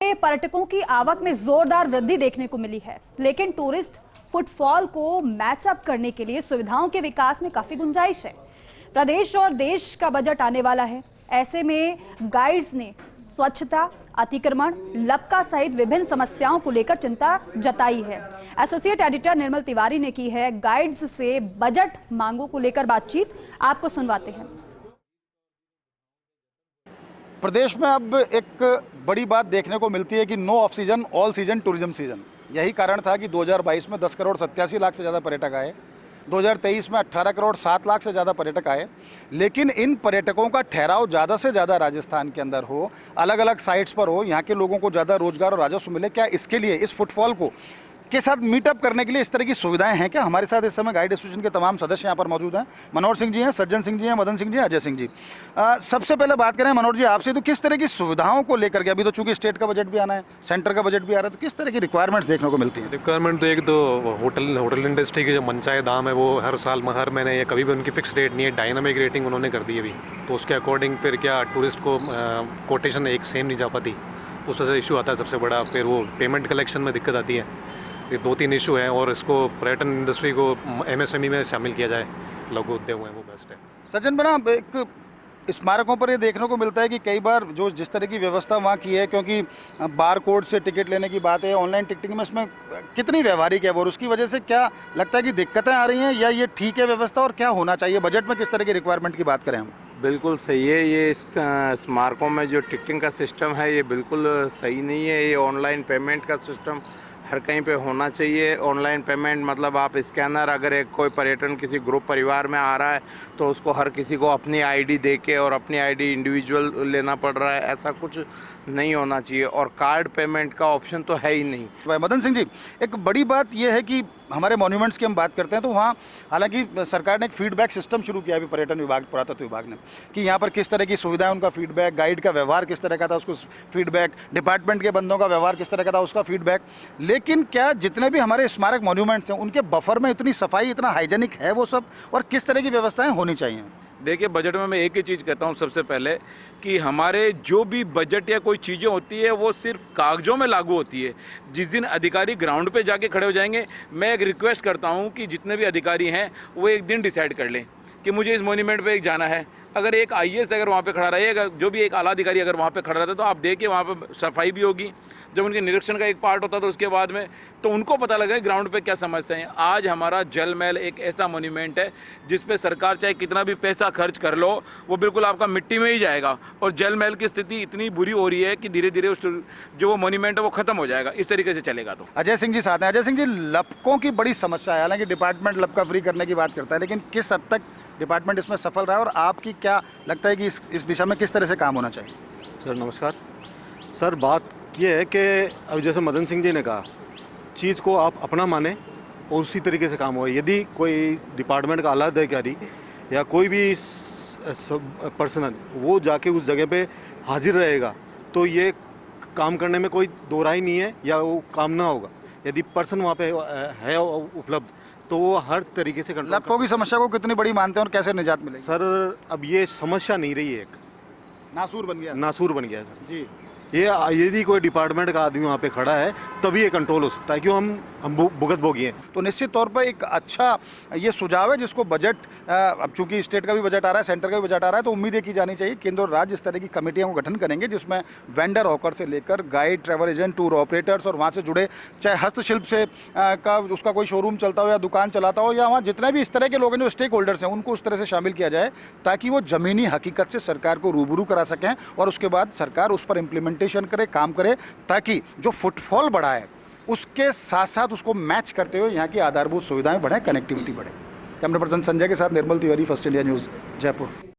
पर्यटकों की आवक में जोरदार वृद्धि देखने को मिली है, लेकिन टूरिस्ट फुटफॉल को मैचअप करने के लिए सुविधाओं के विकास में काफी गुंजाइश है। प्रदेश और देश का बजट आने वाला है, ऐसे में गाइड्स ने स्वच्छता, अतिक्रमण, लपका सहित विभिन्न समस्याओं को लेकर चिंता जताई है। एसोसिएट एडिटर निर्मल तिवारी ने की है गाइड्स से बजट मांगों को लेकर बातचीत, आपको सुनवाते हैं। प्रदेश में अब एक बड़ी बात देखने को मिलती है कि no off season all season tourism season. यही कारण था कि 2022 में 10 करोड़ 87 लाख से ज़्यादा पर्यटक आए, 2023 में 18 करोड़ 7 लाख से ज़्यादा पर्यटक आए। लेकिन इन पर्यटकों का ठहराव ज़्यादा से ज़्यादा राजस्थान के अंदर हो, अलग अलग साइट्स पर हो, यहाँ के लोगों को ज़्यादा रोजगार और राजस्व मिले। क्या इसके लिए इस फुटफॉल को के साथ मीटअप करने के लिए इस तरह की सुविधाएं हैं क्या? हमारे साथ इस समय गाइड एसोसिएशन के तमाम सदस्य यहाँ पर मौजूद हैं। मनोहर सिंह जी हैं, सज्जन सिंह जी हैं, मदन सिंह जी, अजय सिंह जी। सबसे पहले बात करें मनोहर जी आपसे, तो किस तरह की सुविधाओं को लेकर के, अभी तो चूंकि स्टेट का बजट भी आना है, सेंटर का बजट भी आ रहा है, तो किस तरह की रिक्वायरमेंट्स देखने को मिलती है? रिक्वायरमेंट तो एक तो होटल इंडस्ट्री के जो मनचाहे दाम है वो हर साल हर महीने, कभी भी उनकी फिक्स रेट नहीं है, डायनामिक रेटिंग उन्होंने कर दी है अभी, तो उसके अकॉर्डिंग फिर क्या टूरिस्ट को कोटेशन एक सेम नहीं जा पाती, उस वजह से इशू आता है सबसे बड़ा। फिर वो पेमेंट कलेक्शन में दिक्कत आती है। ये 2-3 इशू हैं और इसको पर्यटन इंडस्ट्री को एमएसएमई में शामिल किया जाए, लघु उद्योग हैं, वो बेस्ट है। सज्जन बना, एक स्मारकों पर ये देखने को मिलता है कि कई बार जो जिस तरह की व्यवस्था वहाँ की है, क्योंकि बार कोड से टिकट लेने की बात है, ऑनलाइन टिकटिंग में इसमें कितनी व्यवहारिक है वो, और उसकी वजह से क्या लगता है कि दिक्कतें आ रही हैं, या ये ठीक है व्यवस्था, और क्या होना चाहिए बजट में? किस तरह की रिक्वायरमेंट की बात करें हम? बिल्कुल सही है। ये स्मारकों में जो टिकटिंग का सिस्टम है ये बिल्कुल सही नहीं है। ये ऑनलाइन पेमेंट का सिस्टम हर कहीं पे होना चाहिए। ऑनलाइन पेमेंट मतलब आप स्कैनर, अगर एक कोई पर्यटन किसी ग्रुप परिवार में आ रहा है तो उसको हर किसी को अपनी आईडी दे के और अपनी आईडी इंडिविजुअल लेना पड़ रहा है, ऐसा कुछ नहीं होना चाहिए। और कार्ड पेमेंट का ऑप्शन तो है ही नहीं। मदन सिंह जी, एक बड़ी बात यह है कि हमारे मॉन्यूमेंट्स की हम बात करते हैं तो वहाँ हालांकि सरकार ने एक फीडबैक सिस्टम शुरू किया अभी पर्यटन विभाग, पुरातत्व विभाग ने, कि यहाँ पर किस तरह की सुविधाएं, उनका फीडबैक, गाइड का व्यवहार किस तरह का था उसको फीडबैक, डिपार्टमेंट के बंदों का व्यवहार किस तरह का था उसका फीडबैक। लेकिन क्या जितने भी हमारे स्मारक मॉन्यूमेंट्स हैं उनके बफर में इतनी सफाई, इतना हाइजेनिक है वो सब, और किस तरह की व्यवस्थाएं होनी चाहिए? देखिए, बजट में मैं एक ही चीज़ कहता हूँ सबसे पहले कि हमारे जो भी बजट या कोई चीज़ें होती है वो सिर्फ कागजों में लागू होती है। जिस दिन अधिकारी ग्राउंड पे जाके खड़े हो जाएंगे, मैं एक रिक्वेस्ट करता हूँ कि जितने भी अधिकारी हैं वो एक दिन डिसाइड कर लें कि मुझे इस मॉन्यूमेंट पे जाना है। अगर एक आईएएस अगर वहाँ पे खड़ा रहेगा, जो भी एक आला अधिकारी अगर वहाँ पे खड़ा रहता है, तो आप देखिए वहाँ पे सफाई भी होगी। जब उनके निरीक्षण का एक पार्ट होता था उसके बाद में, तो उनको पता लगा ग्राउंड पे क्या समस्या है। आज हमारा जल महल एक ऐसा मॉन्यूमेंट है जिस पे सरकार चाहे कितना भी पैसा खर्च कर लो, वो बिल्कुल आपका मिट्टी में ही जाएगा। और जल महल की स्थिति इतनी बुरी हो रही है कि धीरे धीरे उस जो वो मॉन्यूमेंट है वो खत्म हो जाएगा, इस तरीके से चलेगा। तो अजय सिंह जी साथ हैं। अजय सिंह जी, लपकों की बड़ी समस्या है, हालांकि डिपार्टमेंट लपका फ्री करने की बात करता है, लेकिन किस हद तक डिपार्टमेंट इसमें सफल रहा है, और आपकी क्या लगता है कि इस दिशा में किस तरह से काम होना चाहिए? सर नमस्कार। सर बात ये है कि अब जैसे मदन सिंह जी ने कहा, चीज़ को आप अपना माने और उसी तरीके से काम हो। यदि कोई डिपार्टमेंट का आला अधिकारी या कोई भी पर्सनल वो जाके उस जगह पे हाजिर रहेगा तो ये काम करने में कोई दो राय नहीं है, या वो काम ना होगा। यदि पर्सन वहाँ पे है उपलब्ध तो वो हर तरीके से कंट्रोल। लपकों की समस्या को कितनी बड़ी मानते हैं और कैसे निजात मिलेगी? सर अब ये समस्या नहीं रही है, एक नासूर बन गया है सर जी। ये यदि कोई डिपार्टमेंट का आदमी वहाँ पे खड़ा है तभी ये कंट्रोल हो सकता है, क्यों हम भुगत भोगी हैं। तो निश्चित तौर पर एक अच्छा ये सुझाव है जिसको बजट, अब चूंकि स्टेट का भी बजट आ रहा है, सेंटर का भी बजट आ रहा है, तो उम्मीदें की जानी चाहिए केंद्र और राज्य इस तरह की कमेटियों को गठन करेंगे जिसमें वेंडर हॉकर से लेकर guide, travel agent, tour operators और वहाँ से जुड़े, चाहे हस्तशिल्प से का उसका कोई शोरूम चलता हो या दुकान चलाता हो, या वहाँ जितने भी इस तरह के लोग हैं जो स्टेक होल्डर्स हैं, उनको उस तरह से शामिल किया जाए ताकि वो ज़मीनी हकीकत से सरकार को रूबरू करा सकें, और उसके बाद सरकार उस पर इम्प्लीमेंटेशन करे, काम करे, ताकि जो फुटफॉल बढ़ा है उसके साथ साथ उसको मैच करते हुए यहाँ की आधारभूत सुविधाएं बढ़े, कनेक्टिविटी बढ़े। कैमरा पर्सन संजय के साथ Nirmal Tiwari, First India News, Jaipur.